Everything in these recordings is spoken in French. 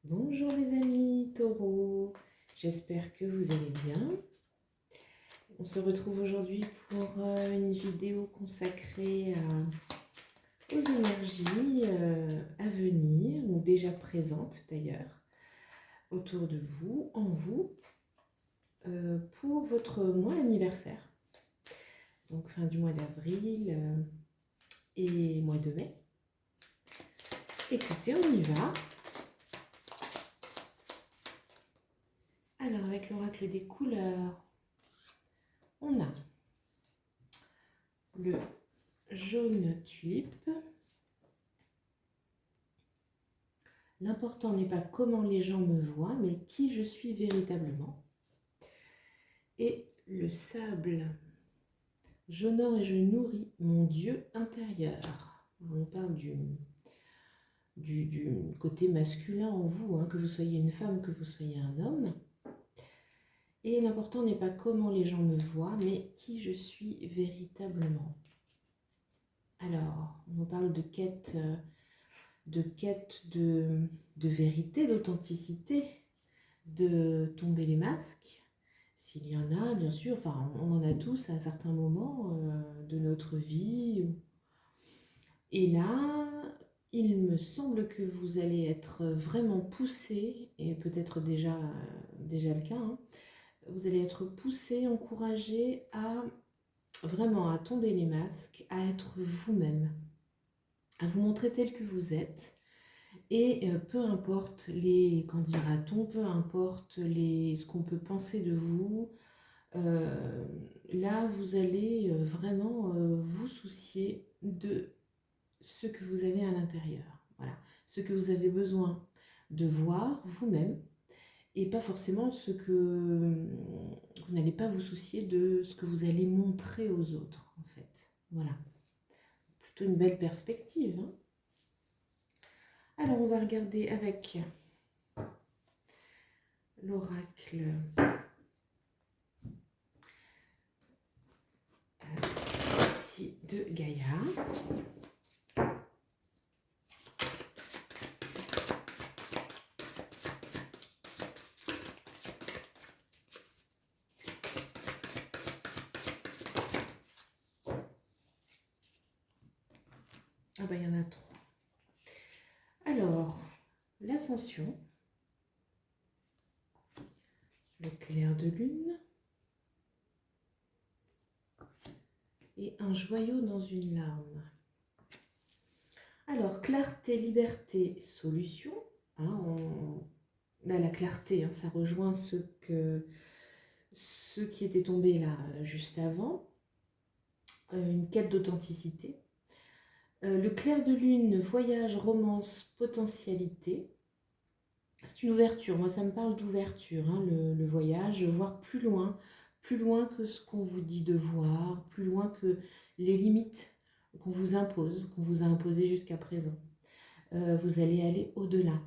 Bonjour les amis Taureau, j'espère que vous allez bien. On se retrouve aujourd'hui pour une vidéo consacrée aux énergies à venir, ou déjà présentes d'ailleurs, autour de vous, en vous, pour votre mois anniversaire. Donc fin du mois d'avril et mois de mai. Écoutez, on y va. Alors avec l'oracle des couleurs, on a le jaune tulipe. L'important n'est pas comment les gens me voient, mais qui je suis véritablement. Et le sable, j'honore et je nourris mon Dieu intérieur. On parle du côté masculin en vous, hein, que vous soyez une femme, que vous soyez un homme. Et l'important n'est pas comment les gens me voient, mais qui je suis véritablement. Alors, on parle de quête de vérité, d'authenticité, de tomber les masques, s'il y en a, bien sûr. Enfin, on en a tous à un certain moment de notre vie. Et là, il me semble que vous allez être vraiment poussé, et peut-être déjà le cas, hein, vous allez être poussé, encouragé à vraiment à tomber les masques, à être vous-même, à vous montrer tel que vous êtes. Et peu importe les, qu'en dira-t-on, peu importe ce qu'on peut penser de vous, là vous allez vraiment vous soucier de ce que vous avez à l'intérieur. Voilà, ce que vous avez besoin de voir vous-même, et pas forcément ce que vous n'allez pas vous soucier de ce que vous allez montrer aux autres, en fait. Voilà, plutôt une belle perspective, hein. Alors on va regarder avec l'oracle ici de Gaïa. Ah bah il y en a trois. Alors, l'ascension, le clair de lune et un joyau dans une larme. Alors, clarté, liberté, solution. Hein, là, la clarté, hein, ça rejoint ce qui était tombé là juste avant. Une quête d'authenticité. Le clair de lune, voyage, romance, potentialité. C'est une ouverture, moi ça me parle d'ouverture, hein, le voyage, voir plus loin que ce qu'on vous dit de voir, plus loin que les limites qu'on vous impose, qu'on vous a imposées jusqu'à présent. Vous allez aller au-delà,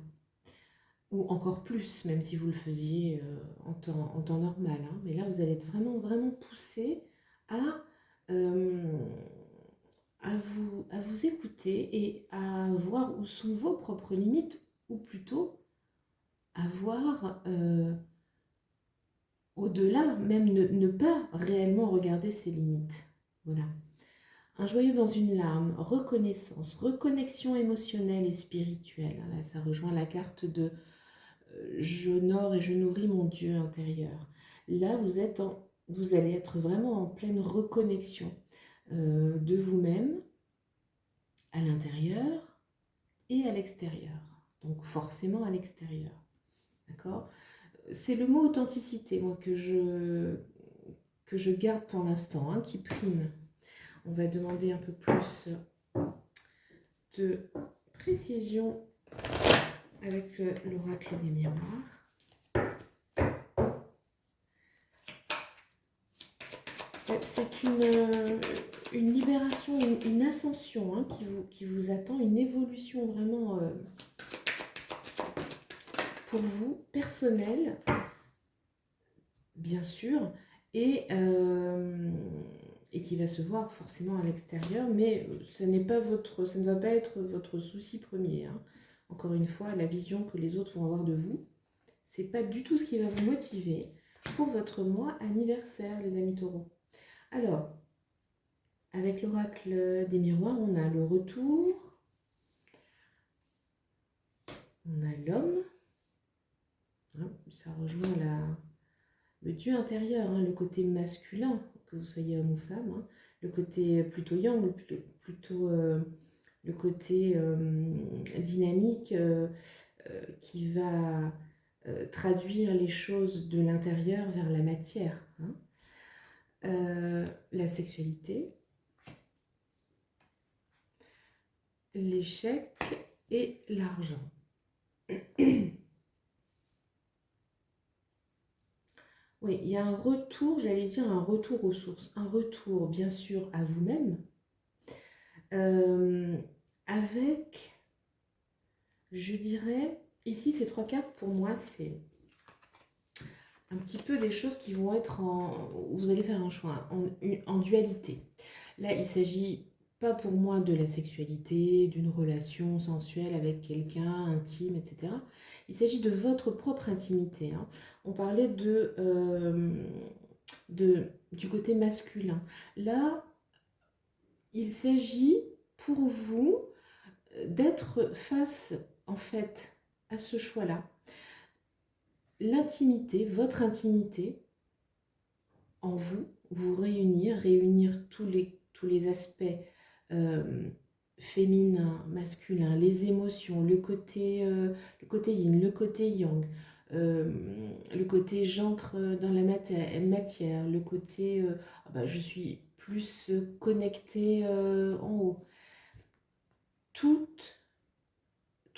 ou encore plus, même si vous le faisiez en temps normal, hein. Mais là vous allez être vraiment, vraiment poussé euh, à vous écouter et à voir où sont vos propres limites, ou plutôt à voir au-delà, même ne pas réellement regarder ses limites. Voilà. Un joyau dans une larme, reconnaissance, reconnexion émotionnelle et spirituelle. Là, ça rejoint la carte de j'honore et je nourris mon Dieu intérieur. Là, vous allez être vraiment en pleine reconnexion de vous-même à l'intérieur et à l'extérieur. Donc forcément à l'extérieur. D'accord ? C'est le mot authenticité, moi, que je garde pour l'instant, hein, qui prime. On va demander un peu plus de précision avec l'oracle des miroirs. C'est une libération, une ascension, hein, qui vous attend, une évolution vraiment pour vous, personnelle, bien sûr, et qui va se voir forcément à l'extérieur, mais ça ne va pas être votre souci premier, hein. encore une fois, la vision que les autres vont avoir de vous. C'est pas du tout ce qui va vous motiver pour votre mois anniversaire, les amis taureaux. Alors, avec l'oracle des miroirs, on a le retour, on a l'homme, hein, ça rejoint le dieu intérieur, hein, le côté masculin, que vous soyez homme ou femme, hein, le côté plutôt yang, plutôt le côté dynamique qui va traduire les choses de l'intérieur vers la matière, hein. La sexualité, l'échec et l'argent. Oui, il y a un retour, j'allais dire un retour aux sources, un retour bien sûr à vous-même, avec, je dirais, ici ces 3 cartes pour moi c'est un petit peu des choses qui vont être vous allez faire un choix en dualité. Là il s'agit pas pour moi de la sexualité, d'une relation sensuelle avec quelqu'un, intime, etc. Il s'agit de votre propre intimité, hein. On parlait du côté masculin. Là, il s'agit pour vous d'être face, en fait, à ce choix-là. L'intimité, votre intimité en vous, vous réunir tous les aspects féminin, masculin, les émotions, le côté yin, le côté yang, le côté j'ancre dans la matière, le côté je suis plus connectée en haut. Tout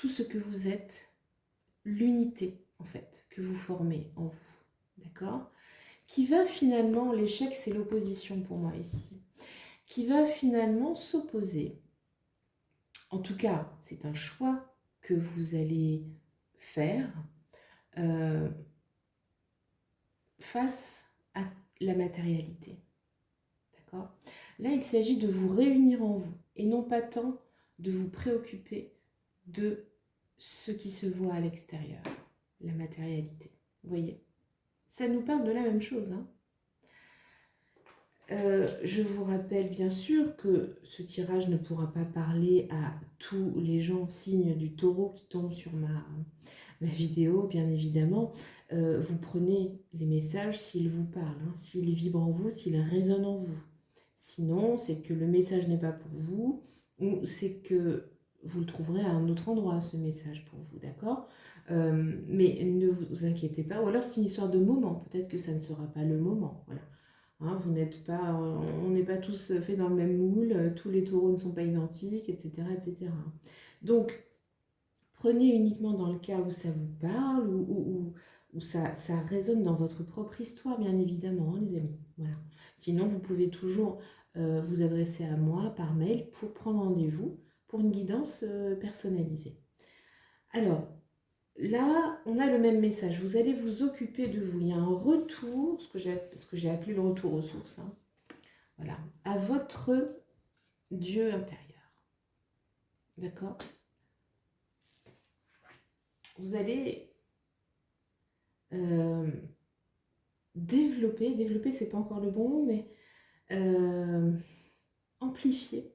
ce que vous êtes, l'unité en fait que vous formez en vous, d'accord? Qui va finalement, l'échec c'est l'opposition pour moi ici, qui va finalement s'opposer. En tout cas, c'est un choix que vous allez faire face à la matérialité. D'accord? Là, il s'agit de vous réunir en vous et non pas tant de vous préoccuper de ce qui se voit à l'extérieur, la matérialité. Vous voyez? Ça nous parle de la même chose, hein. Je vous rappelle bien sûr que ce tirage ne pourra pas parler à tous les gens signes du taureau qui tombent sur ma vidéo, bien évidemment. Vous prenez les messages s'ils vous parlent, hein, s'ils vibrent en vous, s'ils résonnent en vous. Sinon, c'est que le message n'est pas pour vous ou c'est que vous le trouverez à un autre endroit, ce message pour vous, d'accord? Mais ne vous inquiétez pas, ou alors c'est une histoire de moment, peut-être que ça ne sera pas le moment, voilà. Hein, on n'est pas tous faits dans le même moule, tous les taureaux ne sont pas identiques, etc. etc. Donc, prenez uniquement dans le cas où ça vous parle, où ça résonne dans votre propre histoire, bien évidemment, hein, les amis. Voilà. Sinon, vous pouvez toujours vous adresser à moi par mail pour prendre rendez-vous pour une guidance personnalisée. Alors, là, on a le même message. Vous allez vous occuper de vous. Il y a un retour, ce que j'ai appelé le retour aux sources, hein, voilà, à votre Dieu intérieur. D'accord? Vous allez développer, c'est pas encore le bon mot, mais amplifier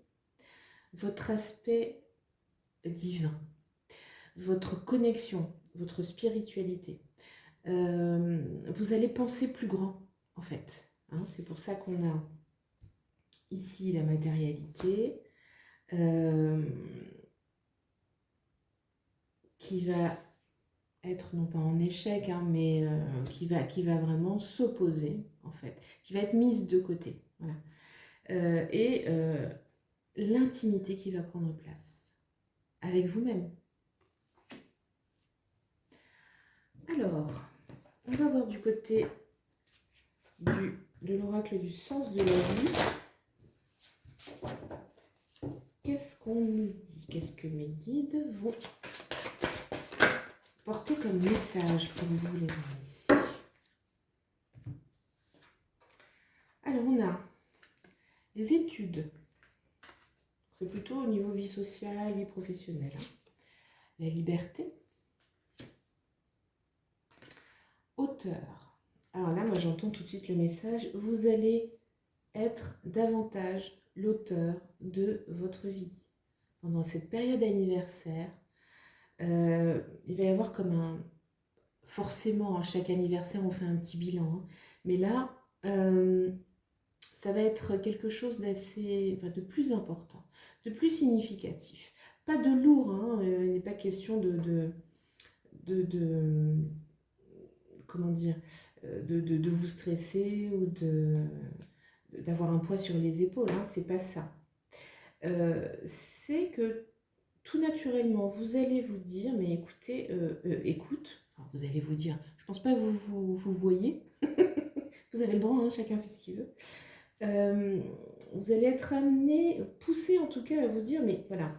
votre aspect divin, votre connexion, votre spiritualité. Vous allez penser plus grand, en fait, hein. C'est pour ça qu'on a ici la matérialité qui va être non pas en échec, hein, mais qui va vraiment s'opposer, en fait, qui va être mise de côté. Voilà. Et l'intimité qui va prendre place avec vous-même. Alors, on va voir du côté de l'oracle du sens de la vie. Qu'est-ce qu'on nous dit? Qu'est-ce que mes guides vont porter comme message pour vous, les amis? Alors, on a les études. C'est plutôt au niveau vie sociale, vie professionnelle, hein. la liberté. Auteur. Alors là, moi j'entends tout de suite le message, vous allez être davantage l'auteur de votre vie. Pendant cette période anniversaire, il va y avoir comme un... Forcément, à chaque anniversaire, on fait un petit bilan. Hein. Mais là, ça va être quelque chose d'assez... Enfin, de plus important, de plus significatif. Pas de lourd, hein, il n'est pas question de comment dire, de vous stresser ou d'avoir un poids sur les épaules, hein, c'est pas ça. C'est que tout naturellement, vous allez vous dire, mais écoutez, écoute, enfin, vous allez vous dire, je pense pas que vous voyez, vous avez le droit, hein, chacun fait ce qu'il veut. Vous allez être amené, poussé en tout cas à vous dire, mais voilà,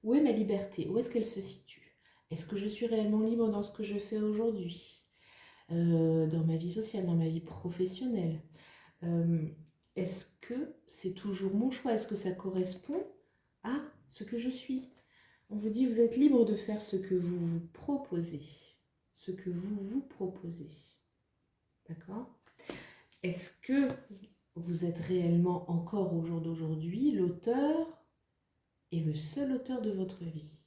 où est ma liberté? Où est-ce qu'elle se situe? Est-ce que je suis réellement libre dans ce que je fais aujourd'hui? Dans ma vie sociale, dans ma vie professionnelle? Est-ce que c'est toujours mon choix? Est-ce que ça correspond à ce que je suis? On vous dit, vous êtes libre de faire ce que vous vous proposez. Ce que vous vous proposez. D'accord? Est-ce que vous êtes réellement encore au jour d'aujourd'hui l'auteur et le seul auteur de votre vie?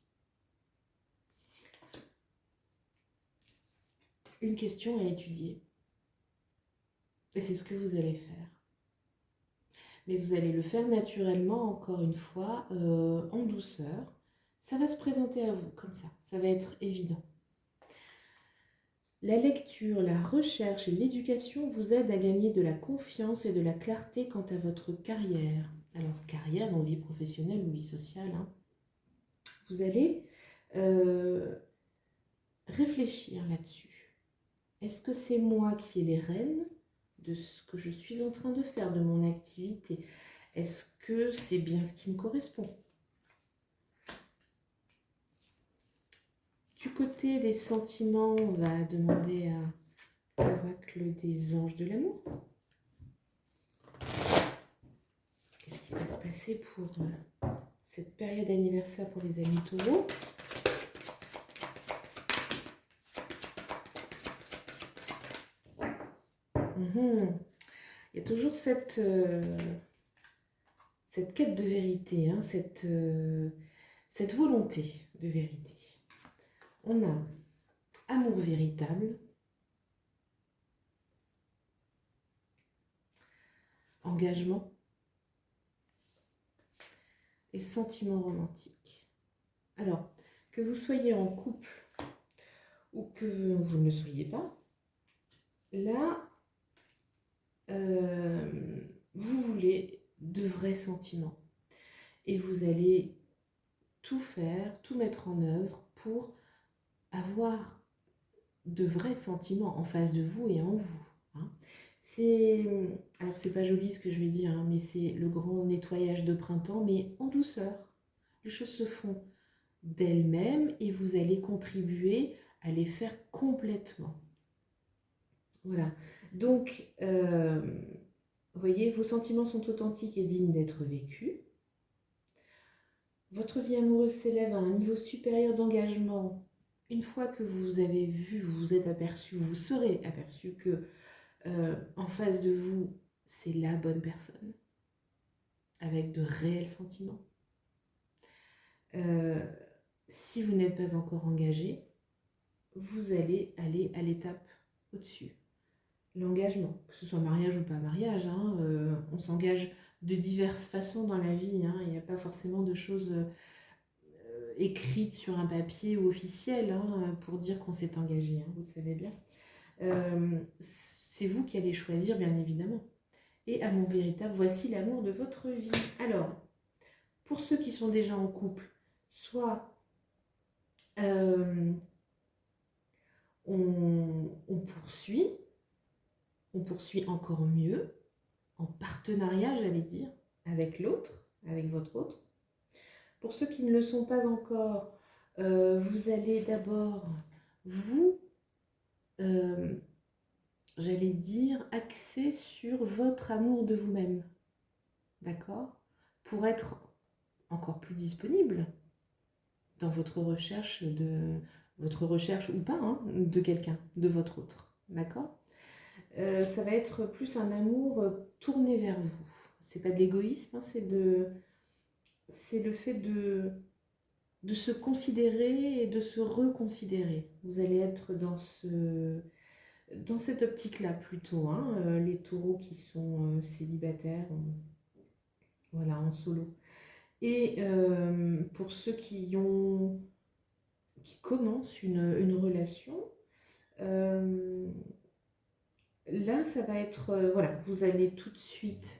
Une question à étudier. Et c'est ce que vous allez faire. Mais vous allez le faire naturellement, encore une fois, en douceur. Ça va se présenter à vous, comme ça va être évident. La lecture, la recherche et l'éducation vous aident à gagner de la confiance et de la clarté quant à votre carrière. Alors, carrière dans vie professionnelle ou vie sociale, hein. Vous allez réfléchir là-dessus. Est-ce que c'est moi qui ai les rênes de ce que je suis en train de faire, de mon activité? Est-ce que c'est bien ce qui me correspond? Du côté des sentiments, on va demander à l'oracle des anges de l'amour. Qu'est-ce qui va se passer pour cette période anniversaire pour les amis taureaux? Il y a toujours cette quête de vérité, hein, cette volonté de vérité. On a amour véritable, engagement et sentiment romantique. Alors, que vous soyez en couple ou que vous ne le soyez pas, là, vous voulez de vrais sentiments. Et vous allez tout faire, tout mettre en œuvre pour avoir de vrais sentiments en face de vous et en vous. Hein. Alors c'est pas joli ce que je vais dire, hein, mais c'est le grand nettoyage de printemps, mais en douceur. Les choses se font d'elles-mêmes et vous allez contribuer à les faire complètement. Voilà. Donc, vous voyez, vos sentiments sont authentiques et dignes d'être vécus. Votre vie amoureuse s'élève à un niveau supérieur d'engagement. Une fois que vous avez vu, vous vous êtes aperçu, vous serez aperçu que en face de vous, c'est la bonne personne, avec de réels sentiments. Si vous n'êtes pas encore engagé, vous allez aller à l'étape au-dessus. L'engagement, que ce soit mariage ou pas mariage, hein, on s'engage de diverses façons dans la vie, hein, il n'y a pas forcément de choses écrites sur un papier ou officielles hein, pour dire qu'on s'est engagé, hein, vous le savez bien. C'est vous qui allez choisir, bien évidemment. Et amour véritable, voici l'amour de votre vie. Alors, pour ceux qui sont déjà en couple, soit on poursuit encore mieux, en partenariat, j'allais dire, avec l'autre, avec votre autre. Pour ceux qui ne le sont pas encore, vous allez d'abord vous, j'allais dire, axer sur votre amour de vous-même, d'accord? Pour être encore plus disponible dans votre recherche ou pas, hein, de quelqu'un, de votre autre. D'accord? Ça va être plus un amour tourné vers vous. C'est pas de l'égoïsme, hein, c'est le fait de se considérer et de se reconsidérer. Vous allez être dans cette optique-là plutôt, hein, les taureaux qui sont célibataires, voilà, en solo. Et pour ceux qui commencent une relation, là, ça va être, voilà, vous allez tout de suite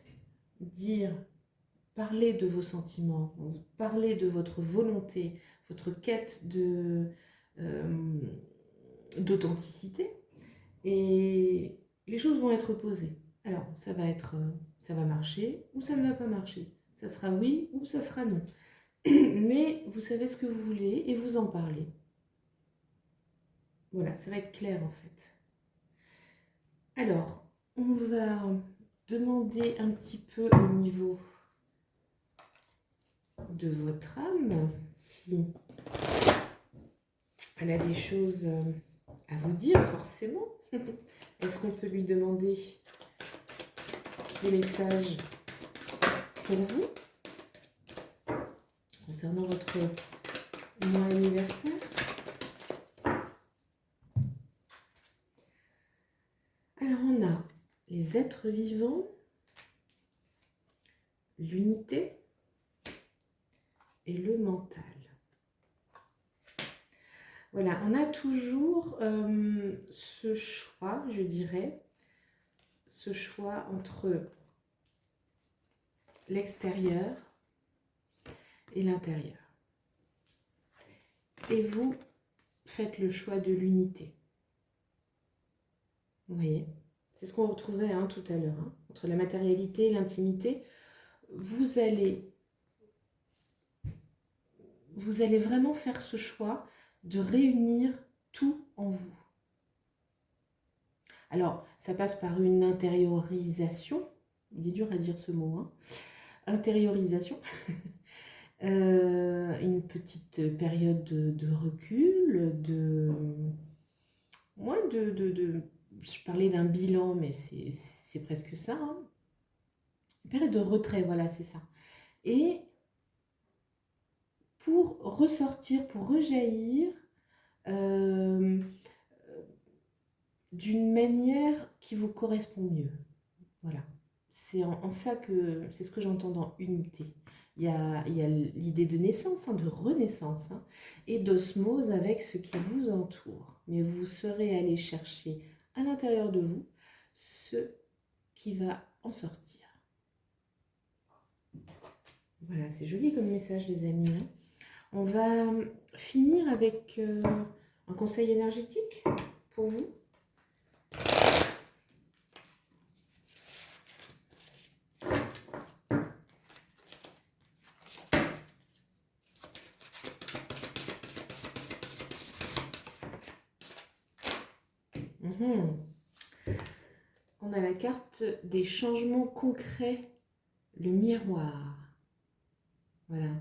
parler de vos sentiments, parler de votre volonté, votre quête d'authenticité, et les choses vont être posées. Alors, ça va marcher ou ça ne va pas marcher. Ça sera oui ou ça sera non. Mais vous savez ce que vous voulez et vous en parlez. Voilà, ça va être clair en fait. Alors, on va demander un petit peu au niveau de votre âme si elle a des choses à vous dire forcément. Est-ce qu'on peut lui demander des messages pour vous concernant votre mois anniversaire? Alors on a les êtres vivants, l'unité et le mental. Voilà, on a toujours ce choix, je dirais, ce choix entre l'extérieur et l'intérieur. Et vous faites le choix de l'unité. Vous voyez, c'est ce qu'on retrouvait tout à l'heure, hein, entre la matérialité et l'intimité. Vous allez vraiment faire ce choix de réunir tout en vous. Alors, ça passe par une intériorisation. Il est dur à dire ce mot, hein. Intériorisation. Une petite période de recul, je parlais d'un bilan, mais c'est presque ça, hein. Une période de retrait, voilà, c'est ça. Et pour ressortir, pour rejaillir d'une manière qui vous correspond mieux. Voilà. C'est en ça que c'est ce que j'entends dans unité. Il y a l'idée de naissance, de renaissance, et d'osmose avec ce qui vous entoure. Mais vous serez allé chercher à l'intérieur de vous ce qui va en sortir. Voilà, c'est joli comme message, les amis. On va finir avec un conseil énergétique pour vous. On a la carte des changements concrets, le miroir. Voilà.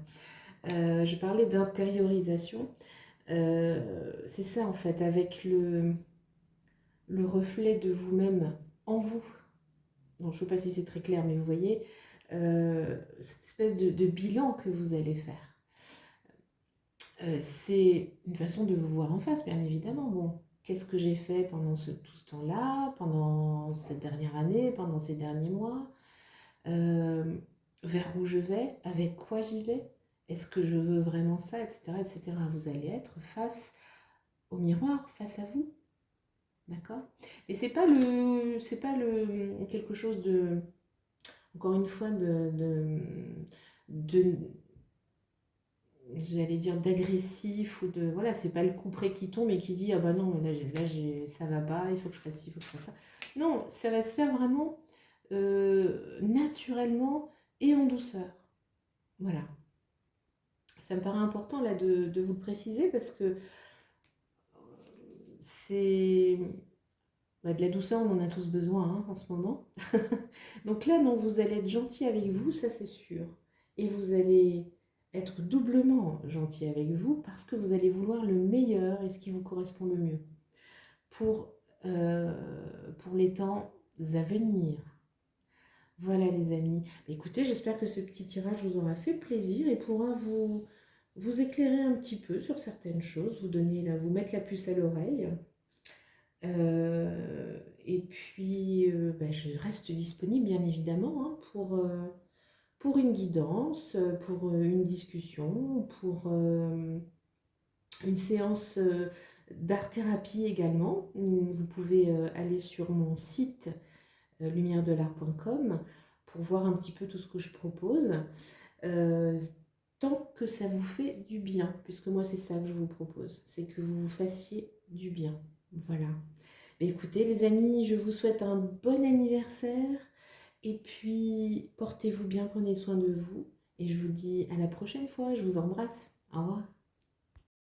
Je parlais d'intériorisation. C'est ça en fait, avec le reflet de vous-même en vous. Donc, je ne sais pas si c'est très clair, mais vous voyez, cette espèce de bilan que vous allez faire. C'est une façon de vous voir en face, bien évidemment. Bon, qu'est-ce que j'ai fait pendant tout ce temps-là, pendant cette dernière année, pendant ces derniers mois, vers où je vais, avec quoi j'y vais, est-ce que je veux vraiment ça, etc., etc. Vous allez être face au miroir, face à vous, d'accord? Mais c'est pas quelque chose de, encore une fois, j'allais dire d'agressif, ou de, voilà, c'est pas le couperet qui tombe et qui dit, ah bah non, mais là ça va pas, il faut que je fasse ci, il faut que je fasse ça. Non, ça va se faire vraiment naturellement et en douceur. Voilà. Ça me paraît important là de vous le préciser, parce que c'est de la douceur, on en a tous besoin en ce moment. Donc là, non, vous allez être gentil avec vous, ça c'est sûr. Et vous allez être doublement gentil avec vous parce que vous allez vouloir le meilleur et ce qui vous correspond le mieux pour, euh, pour les temps à venir. Voilà les amis. Écoutez, j'espère que ce petit tirage vous aura fait plaisir et pourra vous éclairer un petit peu sur certaines choses, vous mettre la puce à l'oreille. Et puis, ben, je reste disponible bien évidemment hein, pour une guidance, pour une discussion, pour une séance d'art-thérapie également. Vous pouvez aller sur mon site lumièredelart.com pour voir un petit peu tout ce que je propose. Euh, Tant que ça vous fait du bien, puisque moi c'est ça que je vous propose, c'est que vous vous fassiez du bien. Voilà. Mais écoutez les amis, je vous souhaite un bon anniversaire et puis portez-vous bien, prenez soin de vous et je vous dis à la prochaine fois, je vous embrasse. Au revoir.